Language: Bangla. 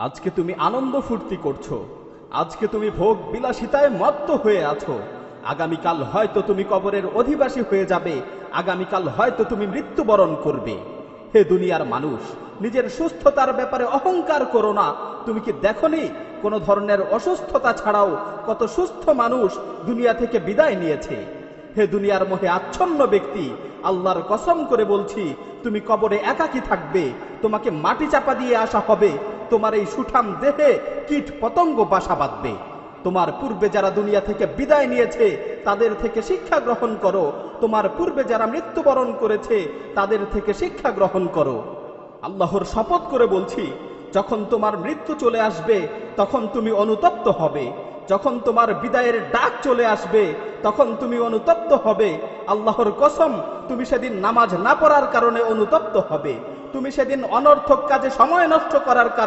আজকে তুমি আনন্দ ফুর্তি করছো, আজকে তুমি ভোগ বিলাসিতায় মত্ত হয়ে আছো। আগামীকাল হয়তো তুমি কবরের অধিবাসী হয়ে যাবে, আগামীকাল হয়তো তুমি মৃত্যুবরণ করবে। হে দুনিয়ার মানুষ, নিজের সুস্থতার ব্যাপারে অহংকার করো না। তুমি কি দেখোনি কোনো ধরনের অসুস্থতা ছাড়াও কত সুস্থ মানুষ দুনিয়া থেকে বিদায় নিয়েছে? হে দুনিয়ার মোহে আচ্ছন্ন ব্যক্তি, আল্লাহর কসম করে বলছি, তুমি কবরে একাকী থাকবে, তোমাকে মাটি চাপা দিয়ে আসা হবে, তোমার এই সুঠাম দেহে কীট পতঙ্গ বাসা বাঁধবে। তোমার পূর্বে যারা দুনিয়া থেকে বিদায় নিয়েছে তাদের থেকে শিক্ষা গ্রহণ করো, তোমার পূর্বে যারা মৃত্যুবরণ করেছে তাদের থেকে শিক্ষা গ্রহণ করো। আল্লাহর শপথ করে বলছি, যখন তোমার মৃত্যু চলে আসবে তখন তুমি অনুতপ্ত হবে, যখন তোমার বিদায়ের ডাক চলে আসবে তখন তুমি অনুতপ্ত হবে। আল্লাহর কসম, তুমি সেদিন নামাজ না পড়ার কারণে অনুতপ্ত হবে, তুমি সেদিন অনর্থক কাজে সময় নষ্ট করার কারণে